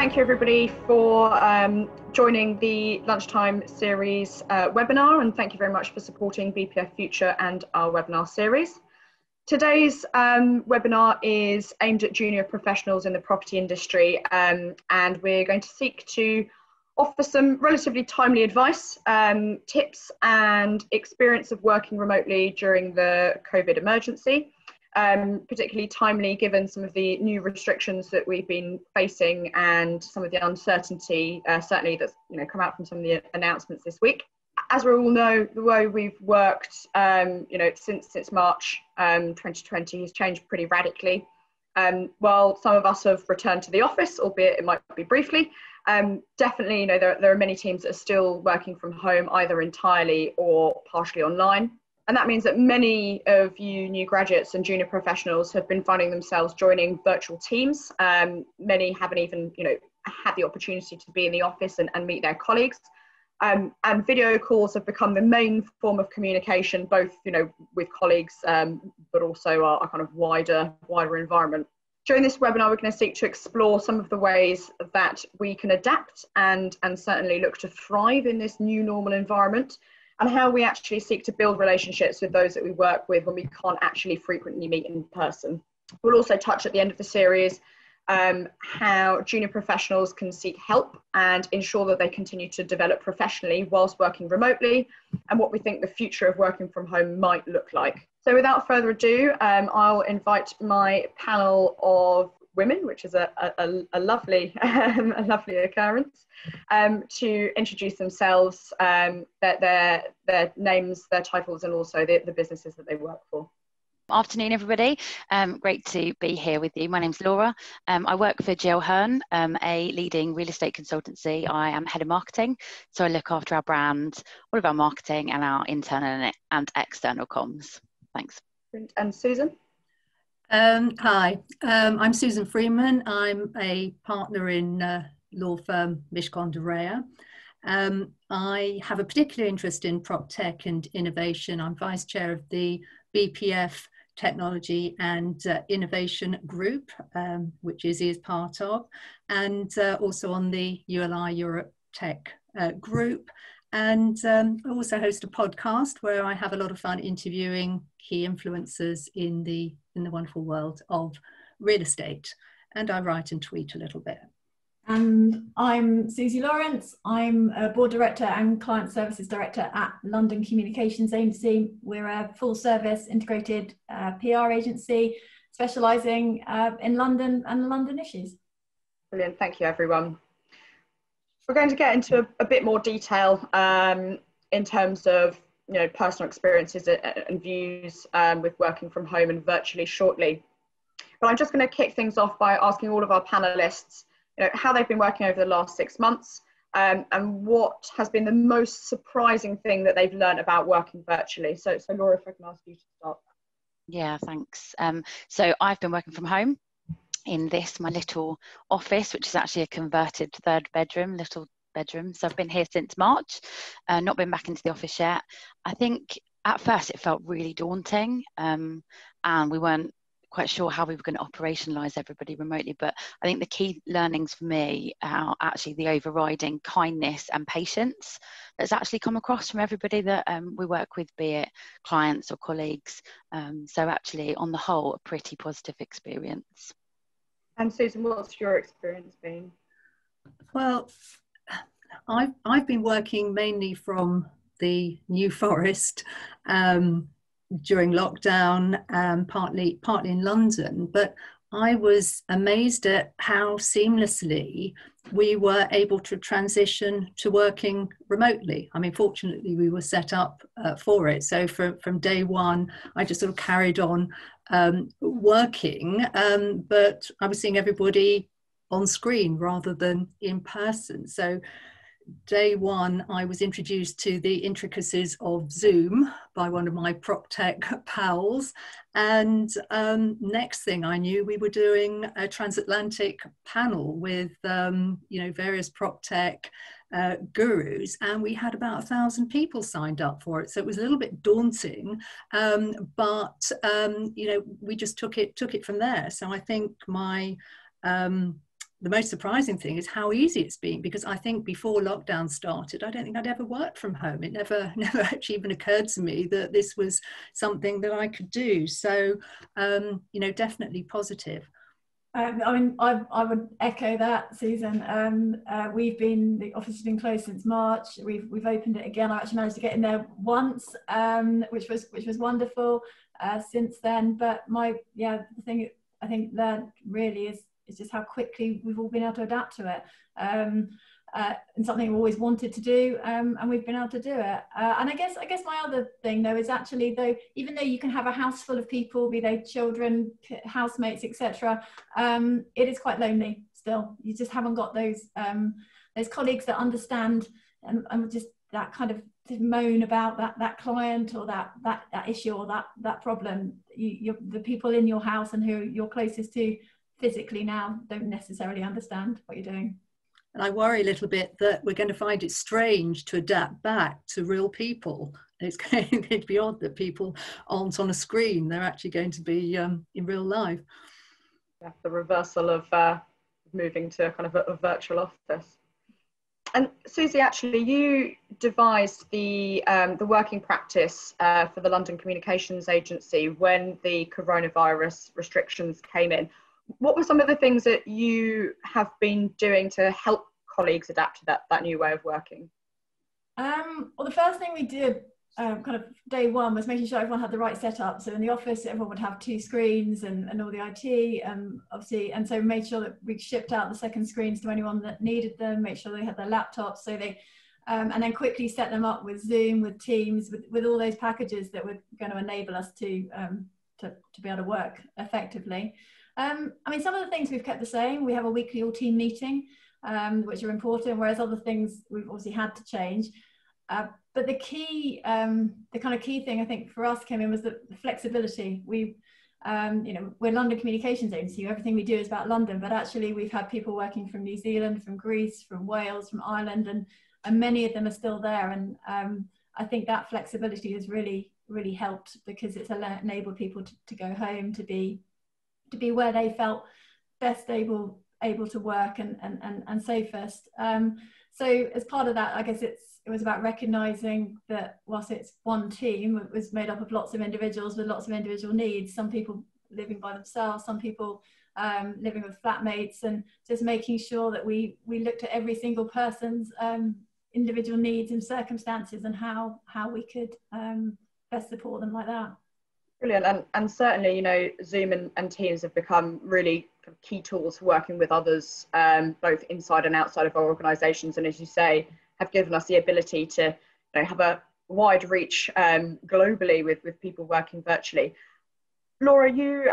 thank you everybody for joining the Lunchtime Series webinar, and thank you very much for supporting BPF Future and our webinar series. Today's webinar is aimed at junior professionals in the property industry, and we're going to seek to offer some relatively timely advice, tips and experience of working remotely during the COVID emergency. Particularly timely given some of the new restrictions that we've been facing and some of the uncertainty certainly that's come out from some of the announcements this week. As we all know, the way we've worked since March 2020 has changed pretty radically. While some of us have returned to the office, albeit it might be briefly, definitely there are many teams that are still working from home, either entirely or partially online. And that means that many of you new graduates and junior professionals have been finding themselves joining virtual teams. Many haven't even had the opportunity to be in the office and meet their colleagues. And video calls have become the main form of communication, both with colleagues, but also our kind of wider environment. During this webinar, we're going to seek to explore some of the ways that we can adapt and certainly look to thrive in this new normal environment, and how we actually seek to build relationships with those that we work with when we can't actually frequently meet in person. We'll also touch at the end of the series how junior professionals can seek help and ensure that they continue to develop professionally whilst working remotely, and what we think the future of working from home might look like. So without further ado, I'll invite my panel of women, which is a lovely occurrence, to introduce themselves, their names, their titles, and also the businesses that they work for. Afternoon, everybody. Great to be here with you. My name's Laura. I work for Jill Hearn, a leading real estate consultancy. I am head of marketing, so I look after our brand, all of our marketing, and our internal and external comms. Thanks. And Susan? Hi, I'm Susan Freeman. I'm a partner in law firm Mishcon de Rea. I have a particular interest in prop tech and innovation. I'm vice chair of the BPF Technology and Innovation Group, which Izzy is part of, and also on the ULI Europe Tech Group. And I also host a podcast where I have a lot of fun interviewing key influencers in the wonderful world of real estate. And I write and tweet a little bit. And I'm Suzi Lawrence. I'm a board director and client services director at London Communications Agency. We're a full service integrated PR agency specialising in London and London issues. Brilliant, thank you everyone. We're going to get into a bit more detail in terms of personal experiences and views with working from home and virtually shortly. But I'm just going to kick things off by asking all of our panelists how they've been working over the last 6 months, and what has been the most surprising thing that they've learned about working virtually. So Laura, if I can ask you to start. Yeah, thanks. So I've been working from home in my little office, which is actually a converted little bedroom. So I've been here since March, not been back into the office yet. I think at first it felt really daunting, and we weren't quite sure how we were going to operationalise everybody remotely. But I think the key learnings for me are actually the overriding kindness and patience that's actually come across from everybody that we work with, be it clients or colleagues. So actually, on the whole, a pretty positive experience. And Susan, what's your experience been? Well, I've been working mainly from the New Forest during lockdown, partly in London, but I was amazed at how seamlessly we were able to transition to working remotely. I mean, fortunately, we were set up for it. So from day one, I just sort of carried on working, but I was seeing everybody on screen rather than in person. So day one, I was introduced to the intricacies of Zoom by one of my prop tech pals. And next thing I knew, we were doing a transatlantic panel with, various prop tech gurus, and we had about 1,000 people signed up for it. So it was a little bit daunting, but we just took it from there. So I think my the most surprising thing is how easy it's been, because I think before lockdown started, I don't think I'd ever worked from home. It never actually even occurred to me that this was something that I could do. So, you know, definitely positive. I mean, I would echo that, Susan. The office has been closed since March. We've opened it again. I actually managed to get in there once, which was wonderful. Since then, but the thing I think that really is just how quickly we've all been able to adapt to it. And something we always wanted to do, and we've been able to do it. And I guess my other thing though is actually, though, even though you can have a house full of people, be they children, housemates, etc., it is quite lonely still. You just haven't got those colleagues that understand and just that kind of moan about that client or that issue or that problem. The people in your house and who you're closest to physically now don't necessarily understand what you're doing. And I worry a little bit that we're going to find it strange to adapt back to real people. It's going to be odd that people aren't on a screen. They're actually going to be in real life. Yeah, the reversal of moving to kind of a virtual office. And Suzi, actually, you devised the working practice for the London Communications Agency when the coronavirus restrictions came in. What were some of the things that you have been doing to help colleagues adapt to that new way of working? Well, the first thing we did kind of day one was making sure everyone had the right setup. So in the office, everyone would have 2 screens and all the IT, obviously, and so we made sure that we shipped out the second screens to anyone that needed them, make sure they had their laptops, so they, and then quickly set them up with Zoom, with Teams, with all those packages that were going to enable us to be able to work effectively. I mean, some of the things we've kept the same. We have a weekly all-team meeting, which are important, whereas other things we've obviously had to change. But the kind of key thing I think for us came in was the flexibility. You know, we're London Communications Agency. Everything we do is about London, but actually we've had people working from New Zealand, from Greece, from Wales, from Ireland, and many of them are still there. And I think that flexibility has really, really helped, because it's enabled people to go home, to be where they felt best able to work and safest. So as part of that, I guess it was about recognizing that whilst it's one team, it was made up of lots of individuals with lots of individual needs, some people living by themselves, some people living with flatmates, and just making sure that we looked at every single person's individual needs and circumstances and how we could best support them like that. Brilliant. And certainly, you know, Zoom and Teams have become really key tools for working with others, both inside and outside of our organisations. And as you say, have given us the ability to, you know, have a wide reach globally with people working virtually. Laura, you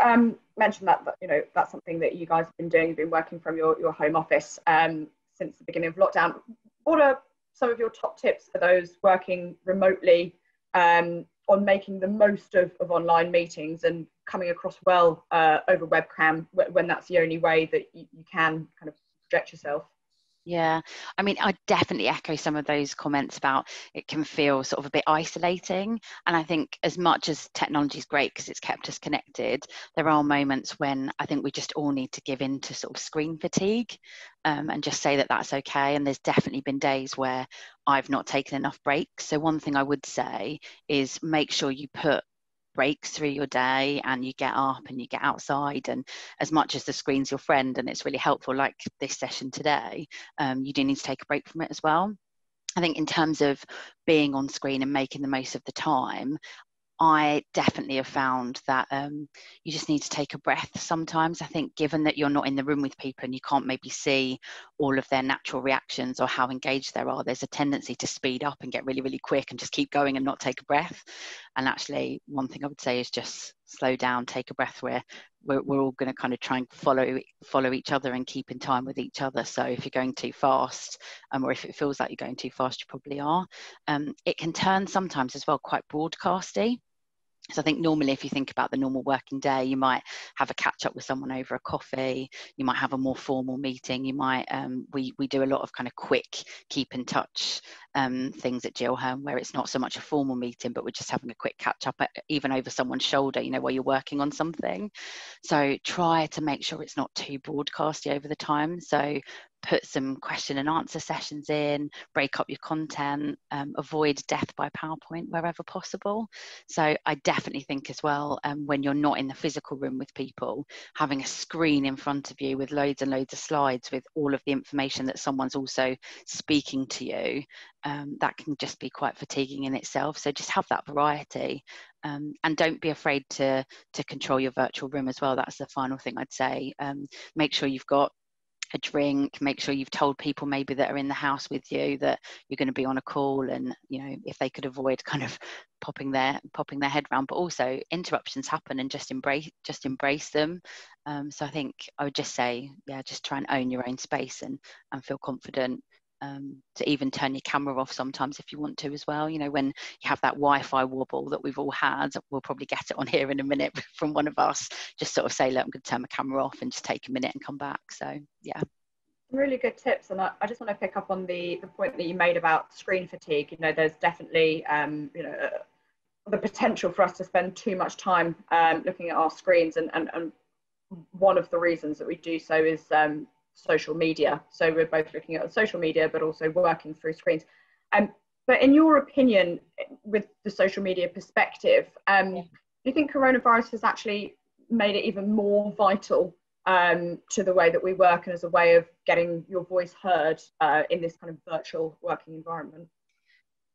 mentioned that, you know, that's something that you guys have been doing. You've been working from your home office since the beginning of lockdown. What are some of your top tips for those working remotely on making the most of online meetings and coming across well over webcam when that's the only way that you can kind of project yourself? Yeah, I mean, I definitely echo some of those comments about it can feel sort of a bit isolating. And I think as much as technology is great because it's kept us connected, there are moments when I think we just all need to give in to sort of screen fatigue and just say that that's okay. And there's definitely been days where I've not taken enough breaks. So one thing I would say is make sure you put breaks through your day and you get up and you get outside, and as much as the screen's your friend and it's really helpful, like this session today, you do need to take a break from it as well. I think in terms of being on screen and making the most of the time, I definitely have found that you just need to take a breath sometimes. I think given that you're not in the room with people and you can't maybe see all of their natural reactions or how engaged they are, there's a tendency to speed up and get really, really quick and just keep going and not take a breath. And actually, one thing I would say is just slow down, take a breath, where we're all going to kind of try and follow each other and keep in time with each other. So if you're going too fast, or if it feels like you're going too fast, you probably are. It can turn sometimes as well quite broadcasty. So I think normally if you think about the normal working day, you might have a catch up with someone over a coffee, you might have a more formal meeting, you might, we do a lot of kind of quick keep in touch things at Gilhern where it's not so much a formal meeting, but we're just having a quick catch up, even over someone's shoulder, you know, while you're working on something. So try to make sure it's not too broadcasty over the time. So put some question and answer sessions in, break up your content, avoid death by PowerPoint wherever possible. So I definitely think as well, when you're not in the physical room with people, having a screen in front of you with loads and loads of slides with all of the information that someone's also speaking to you, that can just be quite fatiguing in itself. So just have that variety, and don't be afraid to control your virtual room as well. That's the final thing I'd say. Make sure you've got a drink, make sure you've told people maybe that are in the house with you that you're going to be on a call, and you know, if they could avoid kind of popping their head round. But also interruptions happen, and just embrace them. So I think I would just say, yeah, just try and own your own space and feel confident to even turn your camera off sometimes if you want to as well. You know, when you have that Wi-Fi wobble that we've all had, we'll probably get it on here in a minute from one of us, just sort of say, look, I'm going to turn my camera off and just take a minute and come back. So yeah, really good tips. And I just want to pick up on the point that you made about screen fatigue. You know, there's definitely you know, the potential for us to spend too much time looking at our screens, and one of the reasons that we do so is social media. So we're both looking at social media, but also working through screens. But in your opinion, with the social media perspective, do you think coronavirus has actually made it even more vital to the way that we work, and as a way of getting your voice heard in this kind of virtual working environment?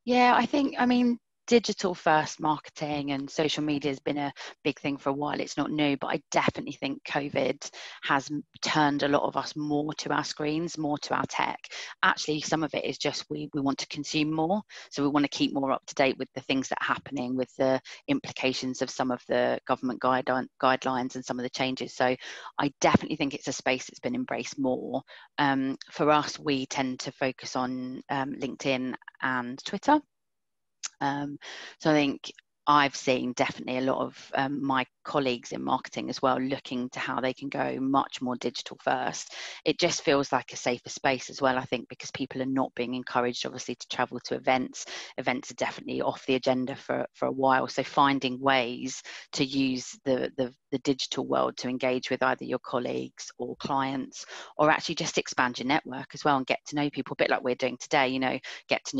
Yeah, I mean, digital first marketing and social media has been a big thing for a while. It's not new, but I definitely think COVID has turned a lot of us more to our screens, more to our tech. Actually, some of it is just we want to consume more. So we want to keep more up to date with the things that are happening, with the implications of some of the government guidelines and some of the changes. So I definitely think it's a space that's been embraced more. For us, we tend to focus on LinkedIn and Twitter. So I think I've seen definitely a lot of my colleagues in marketing as well looking to how they can go much more digital first. It just feels like a safer space as well, I think, because people are not being encouraged obviously to travel to events. Events are definitely off the agenda for a while, so finding ways to use the digital world to engage with either your colleagues or clients, or actually just expand your network as well and get to know people, a bit like we're doing today, you know, get to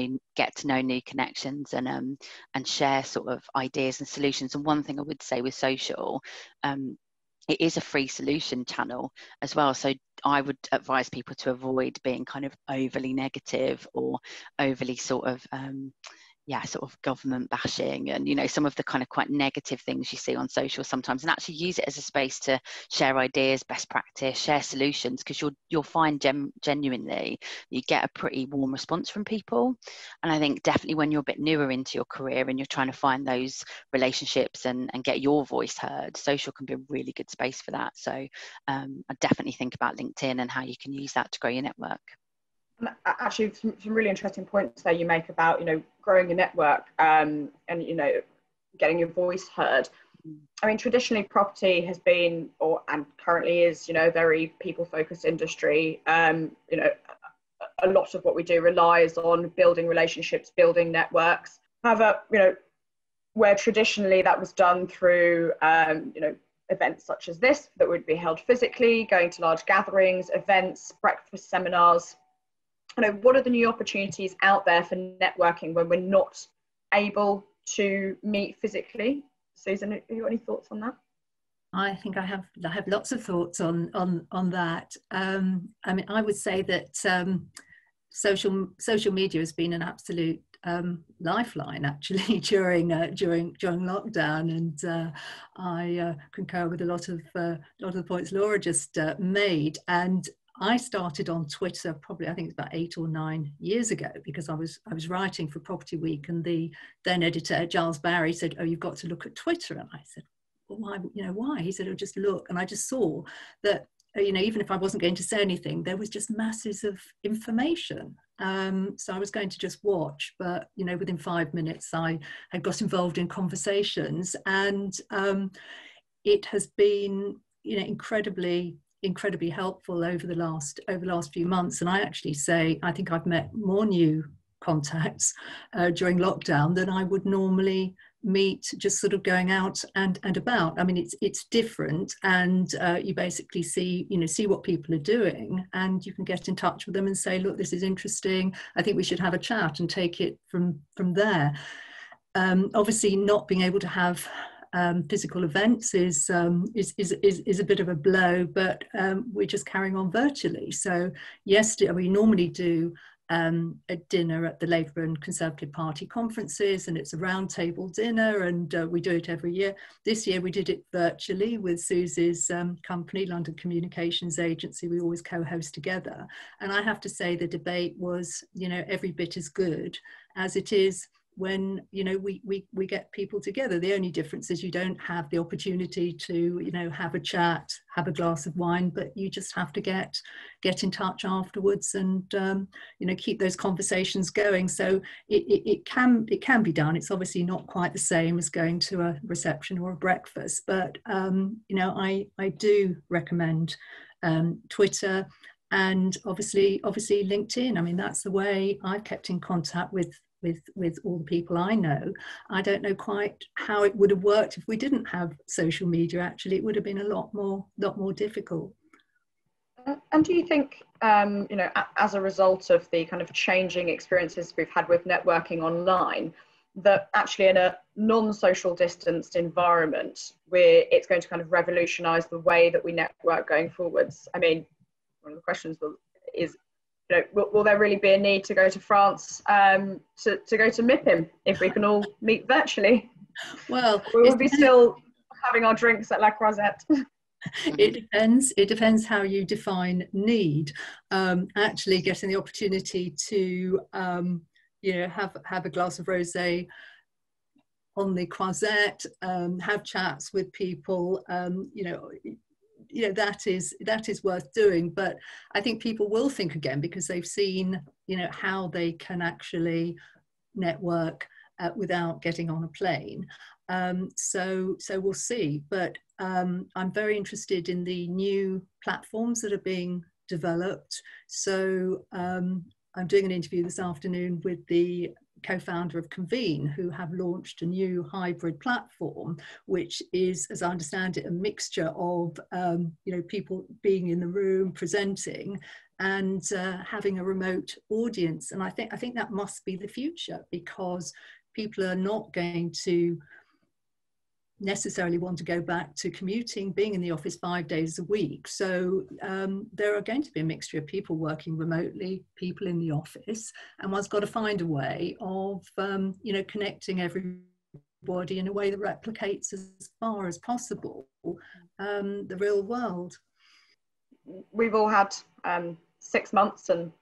know new connections and share sort of ideas and solutions. And one thing I would say with social, it is a free solution channel as well. So I would advise people to avoid being kind of overly negative or overly sort of government bashing, and you know, some of the kind of quite negative things you see on social sometimes, and actually use it as a space to share ideas, best practice, share solutions, because you'll find genuinely you get a pretty warm response from people. And I think definitely when you're a bit newer into your career and you're trying to find those relationships and get your voice heard, social can be a really good space for that. So I definitely think about LinkedIn and how you can use that to grow your network. Actually, some really interesting points there you make about, you know, growing your network and, you know, getting your voice heard. I mean, traditionally property has been, and currently is, you know, a very people-focused industry. You know, a lot of what we do relies on building relationships, building networks. However, you know, where traditionally that was done through, you know, events such as this that would be held physically, going to large gatherings, events, breakfast seminars. You know, what are the new opportunities out there for networking when we're not able to meet physically? Susan, have you got any thoughts on that? I think I have lots of thoughts on that. I mean, I would say that social media has been an absolute lifeline actually during lockdown, and I concur with a lot of the points Laura just made. And I started on Twitter probably, I think it's about 8 or 9 years ago, because I was writing for Property Week, and the then editor Giles Barry said, "Oh, you've got to look at Twitter." And I said, "Well, why? You know, why?" He said, "Oh, just look." And I just saw that, you know, even if I wasn't going to say anything, there was just masses of information. So I was going to just watch, but you know, within 5 minutes, I had got involved in conversations, and it has been, you know, incredibly helpful over the last few months. And I actually say I think I've met more new contacts during lockdown than I would normally meet just sort of going out and about. I mean, it's different, and you basically see what people are doing, and you can get in touch with them and say, look, this is interesting, I think we should have a chat, and take it from there. Obviously not being able to have physical events is a bit of a blow, but we're just carrying on virtually. So yesterday, we normally do a dinner at the Labour and Conservative Party conferences, and it's a round table dinner, and we do it every year. This year we did it virtually with Suzi's company, London Communications Agency. We always co-host together, and I have to say the debate was, every bit as good as it is when we get people together. The only difference is you don't have the opportunity to have a chat, have a glass of wine, but you just have to get in touch afterwards and keep those conversations going. So it can be done. It's obviously not quite the same as going to a reception or a breakfast, but I do recommend Twitter, and obviously LinkedIn. I mean, that's the way I've kept in contact with all the people I know. I don't know quite how it would have worked if we didn't have social media. Actually, it would have been a lot more difficult. And do you think, as a result of the kind of changing experiences we've had with networking online, that actually in a non-social distanced environment, where it's going to kind of revolutionise the way that we network going forwards? I mean, one of the questions is, will there really be a need to go to France to go to MIPIM if we can all meet virtually? Well, we will be still having our drinks at La Croisette. It depends how you define need. Actually getting the opportunity to have a glass of rosé on the Croisette, have chats with people, that is worth doing. But I think people will think again, because they've seen how they can actually network without getting on a plane. So we'll see. But I'm very interested in the new platforms that are being developed. So I'm doing an interview this afternoon with the co-founder of Convene, who have launched a new hybrid platform, which is, as I understand it, a mixture of people being in the room presenting and having a remote audience. And I think that must be the future, because people are not going to necessarily want to go back to commuting, being in the office 5 days a week. So there are going to be a mixture of people working remotely, people in the office, and one's got to find a way of connecting everybody in a way that replicates as far as possible the real world. We've all had 6 months and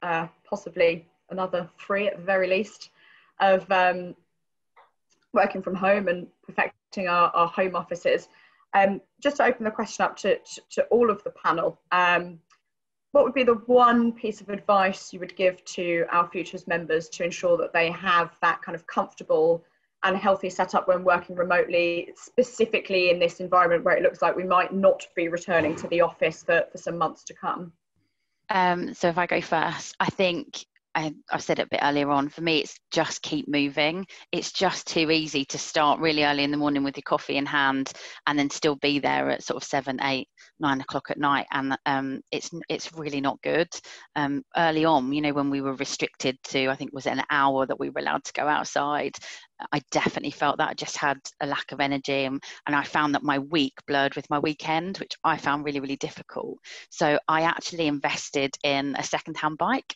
possibly another 3 at the very least of working from home and perfecting our home offices. Just to open the question up to all of the panel, what would be the one piece of advice you would give to our Futures members to ensure that they have that kind of comfortable and healthy setup when working remotely, specifically in this environment where it looks like we might not be returning to the office for some months to come? So if I go first, I think I've said it a bit earlier on, for me it's just keep moving. It's just too easy to start really early in the morning with your coffee in hand and then still be there at sort of 7, 8, 9 o'clock at night, and it's really not good. Early on, when we were restricted to, I think was it an hour that we were allowed to go outside, I definitely felt that I just had a lack of energy, and I found that my week blurred with my weekend, which I found really, really difficult. So I actually invested in a second-hand bike,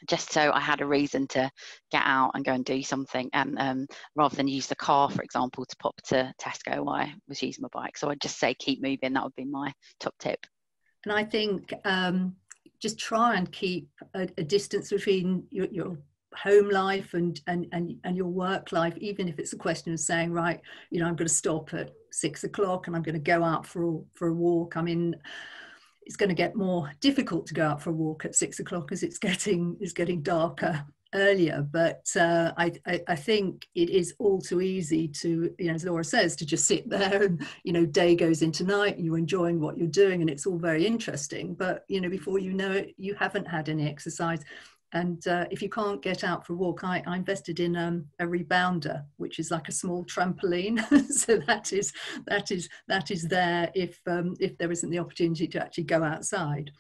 just so I had a reason to get out and go and do something, and rather than use the car, for example, to pop to Tesco, I was using my bike. So I'd just say keep moving. That would be my top tip. And I think just try and keep a distance between your home life and your work life, even if it's a question of saying, right, I'm going to stop at 6 o'clock and I'm going to go out for a walk. I mean, it's going to get more difficult to go out for a walk at 6 o'clock as it's getting darker earlier. But I think it is all too easy to, as Laura says, to just sit there and, day goes into night and you're enjoying what you're doing and it's all very interesting. But, before you know it, you haven't had any exercise. if you can't get out for a walk, I invested in a rebounder, which is like a small trampoline. So that is there if there isn't the opportunity to actually go outside.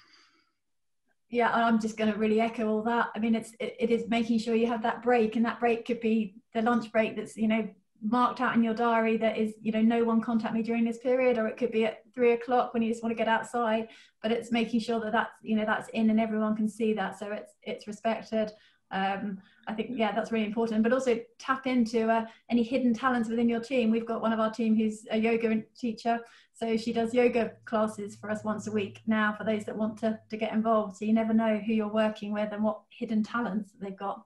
Yeah, I'm just going to really echo all that. I mean, it is making sure you have that break, and that break could be the lunch break that's, you know, marked out in your diary, that is, you know, no one contact me during this period, or it could be at 3 o'clock when you just want to get outside. But it's making sure that that's, you know, that's in and everyone can see that, so it's respected. I think, yeah, that's really important. But also tap into any hidden talents within your team. We've got one of our team who's a yoga teacher, so she does yoga classes for us once a week now for those that want to get involved. So you never know who you're working with and what hidden talents they've got.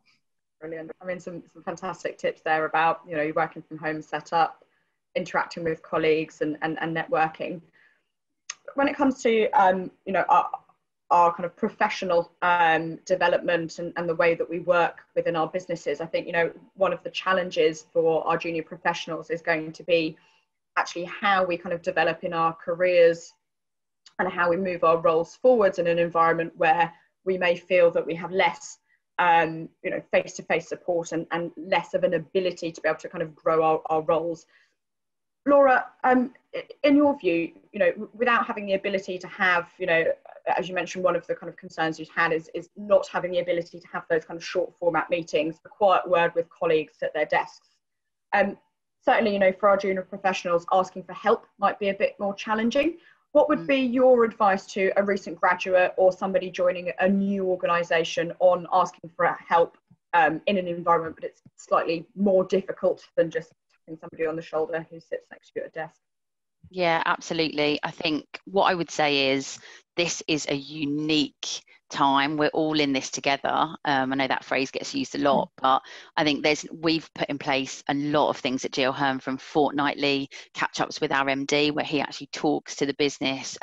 Brilliant. I mean, some fantastic tips there about, you know, your working from home setup, interacting with colleagues, and networking. When it comes to you know, our kind of professional development and the way that we work within our businesses, I think, you know, one of the challenges for our junior professionals is going to be actually how we kind of develop in our careers and how we move our roles forwards in an environment where we may feel that we have less you know, face-to-face support and less of an ability to be able to kind of grow our roles. Laura, in your view, you know, without having the ability to have, you know, as you mentioned, one of the kind of concerns you've had is not having the ability to have those kind of short format meetings, a quiet word with colleagues at their desks. Certainly, you know, for our junior professionals, asking for help might be a bit more challenging. What would be your advice to a recent graduate or somebody joining a new organisation on asking for help in an environment, but it's slightly more difficult than just tapping somebody on the shoulder who sits next to you at a desk? Yeah, absolutely. I think what I would say is this is a unique time. We're all in this together. I know that phrase gets used a lot, but I think we've put in place a lot of things at GL Hearn, from fortnightly catch-ups with our MD, where he actually talks to the business,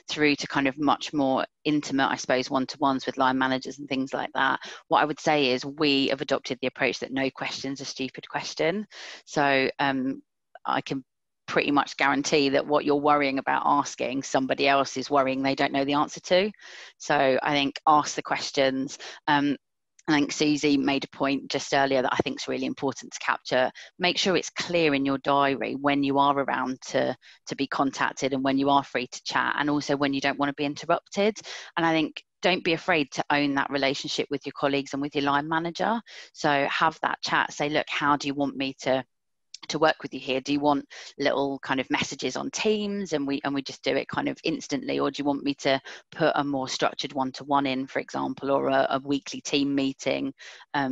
through to kind of much more intimate, I suppose, one-to-ones with line managers and things like that. What I would say is we have adopted the approach that no question's a stupid question. So I can pretty much guarantee that what you're worrying about asking, somebody else is worrying they don't know the answer to. So I think ask the questions. I think Suzi made a point just earlier that I think is really important to capture. Make sure it's clear in your diary when you are around to be contacted and when you are free to chat, and also when you don't want to be interrupted. And I think don't be afraid to own that relationship with your colleagues and with your line manager. So have that chat, say, look, how do you want me to work with you here? Do you want little kind of messages on Teams and we just do it kind of instantly, or do you want me to put a more structured one-to-one in, for example, or a weekly team meeting?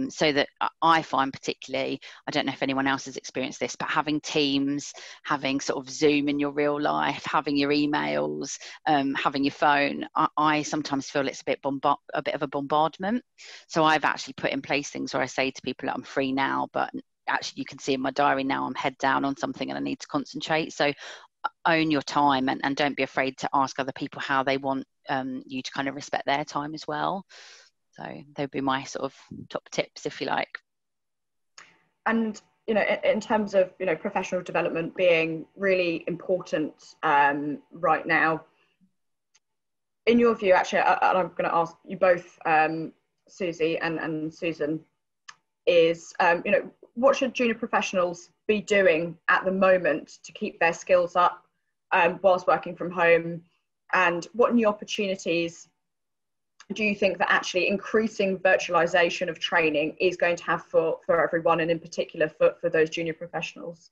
So that I find particularly, I don't know if anyone else has experienced this, but having Teams, having sort of Zoom in your real life, having your emails, having your phone, I sometimes feel it's a bit of a bombardment. So I've actually put in place things where I say to people that I'm free now, but actually you can see in my diary now I'm head down on something and I need to concentrate. So own your time and don't be afraid to ask other people how they want you to kind of respect their time as well. So they'd be my sort of top tips, if you like. And you know, in terms of, you know, professional development being really important right now, in your view, actually, and I'm going to ask you both, Suzi and Susan, is you know, what should junior professionals be doing at the moment to keep their skills up whilst working from home? And what new opportunities do you think that actually increasing virtualization of training is going to have for everyone, and in particular for those junior professionals?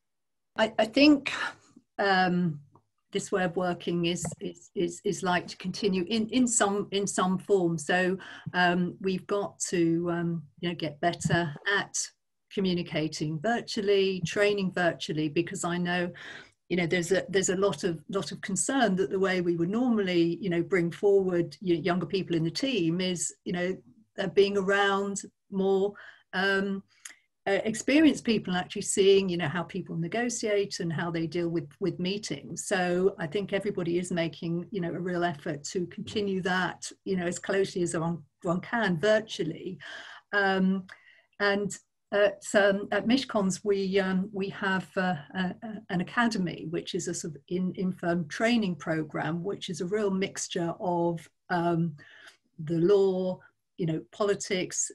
I think this way of working is like to continue in some form. So we've got to you know, get better at communicating virtually, training virtually, because I know, you know, there's a lot of concern that the way we would normally, you know, bring forward younger people in the team is, you know, being around more experienced people, actually seeing, you know, how people negotiate and how they deal with meetings. So I think everybody is making, you know, a real effort to continue that, you know, as closely as one can virtually. And at Mishcons, we have an academy, which is a sort of in-firm training program, which is a real mixture of the law, you know, politics,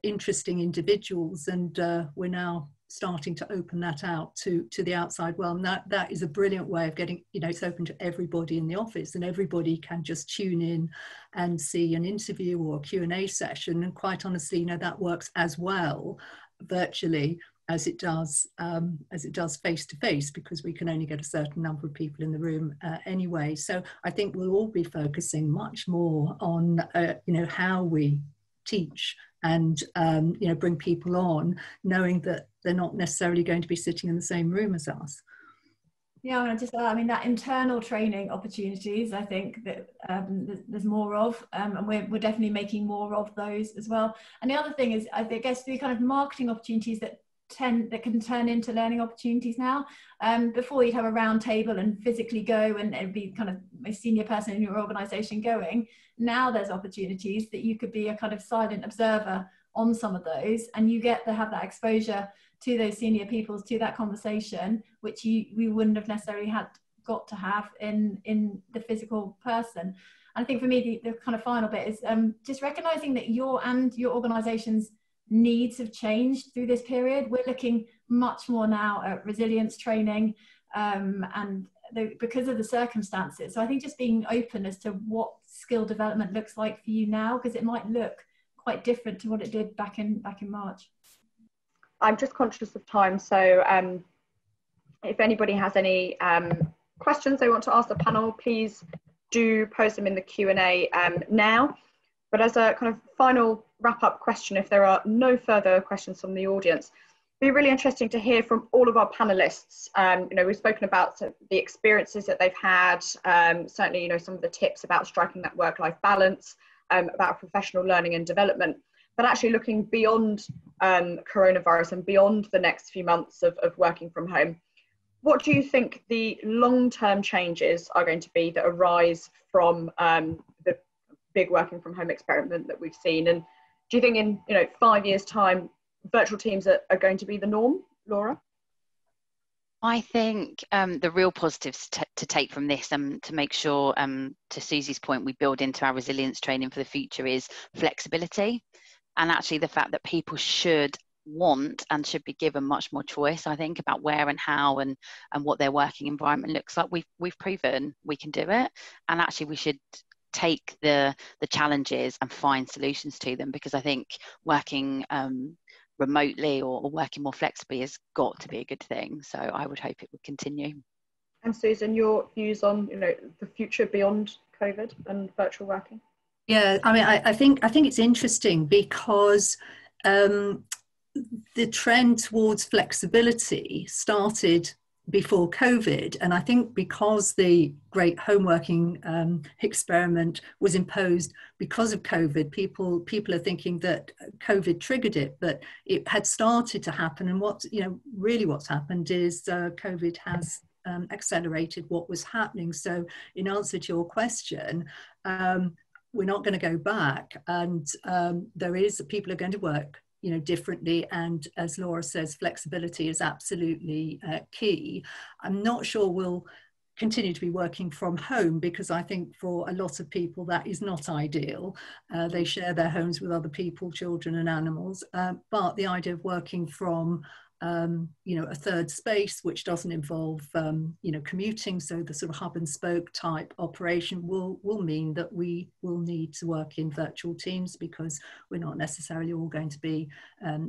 interesting individuals, and we're now starting to open that out to the outside world. And that is a brilliant way of getting, you know, it's open to everybody in the office, and everybody can just tune in and see an interview or a Q&A session. And quite honestly, you know, that works as well virtually as it does face to face, because we can only get a certain number of people in the room anyway. So I think we'll all be focusing much more on you know, how we teach and you know, bring people on, knowing that they're not necessarily going to be sitting in the same room as us. Yeah, and I mean, that internal training opportunities, I think that there's more of, and we're definitely making more of those as well. And the other thing is, I guess, the kind of marketing opportunities that can turn into learning opportunities now. Before, you'd have a round table and physically go, and it'd be kind of a senior person in your organisation going. Now there's opportunities that you could be a kind of silent observer on some of those, and you get to have that exposure to those senior people, to that conversation, which we wouldn't have necessarily got to have in the physical person. And I think for me, the kind of final bit is just recognising that your organisation's needs have changed through this period. We're looking much more now at resilience training, and because of the circumstances. So I think just being open as to what skill development looks like for you now, because it might look quite different to what it did back in March. I'm just conscious of time, so if anybody has any questions they want to ask the panel, please do post them in the Q&A now. But as a kind of final wrap-up question, if there are no further questions from the audience, it'd be really interesting to hear from all of our panelists. You know, we've spoken about the experiences that they've had, certainly, you know, some of the tips about striking that work-life balance, about professional learning and development, but actually looking beyond coronavirus and beyond the next few months of working from home. What do you think the long-term changes are going to be that arise from the big working from home experiment that we've seen? And do you think in 5 years' time, virtual teams are going to be the norm, Laura? I think the real positives to take from this, to make sure, to Suzi's point, we build into our resilience training for the future, is flexibility. And actually the fact that people should want and should be given much more choice, I think, about where and how and what their working environment looks like. We've proven we can do it. And actually we should take the challenges and find solutions to them, because I think working remotely or working more flexibly has got to be a good thing. So I would hope it would continue. And Susan, your views on the future beyond COVID and virtual working? Yeah, I mean, I think it's interesting because the trend towards flexibility started before COVID, and I think because the great home working experiment was imposed because of COVID, people are thinking that COVID triggered it, but it had started to happen. And what's happened is COVID has accelerated what was happening. So in answer to your question, we're not going to go back, and people are going to work differently, and as Laura says, flexibility is absolutely key. I'm not sure we'll continue to be working from home, because I think for a lot of people that is not ideal. They share their homes with other people, children and animals, but the idea of working from a third space, which doesn't involve commuting, so the sort of hub and spoke type operation will mean that we will need to work in virtual teams, because we're not necessarily all going to be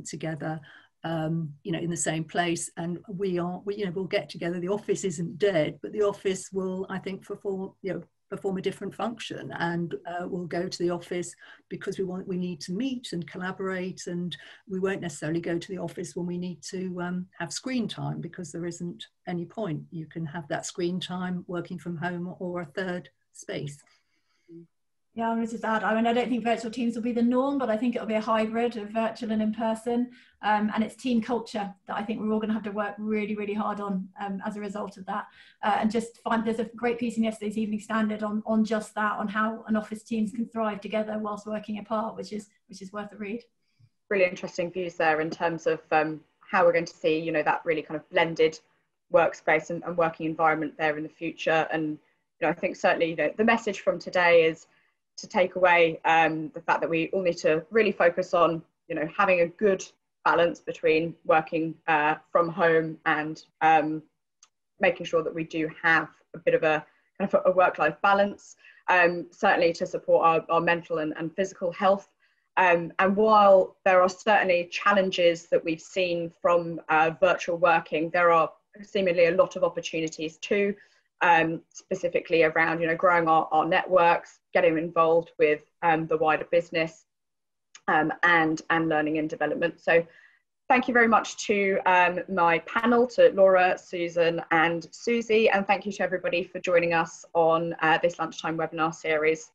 together in the same place. And we'll get together. The office isn't dead, but the office will, I think, perform a different function, and we'll go to the office because we need to meet and collaborate, and we won't necessarily go to the office when we need to have screen time, because there isn't any point. You can have that screen time working from home or a third space. Yeah, I'm just add, I don't think virtual teams will be the norm, but I think it'll be a hybrid of virtual and in person. And it's team culture that I think we're all going to have to work really, really hard on as a result of that. And just there's a great piece in yesterday's Evening Standard on just that, on how an office teams can thrive together whilst working apart, which is worth a read. Really interesting views there in terms of how we're going to see, that really kind of blended workspace and working environment there in the future. And, I think certainly, the message from today is to take away the fact that we all need to really focus on, you know, having a good balance between working from home and making sure that we do have a bit of a kind of a work-life balance, certainly to support our mental and physical health. And while there are certainly challenges that we've seen from virtual working, there are seemingly a lot of opportunities too, specifically around, you know, growing our networks, getting involved with the wider business, and learning and development. So thank you very much to my panel, to Laura, Susan and Suzi, and thank you to everybody for joining us on this lunchtime webinar series.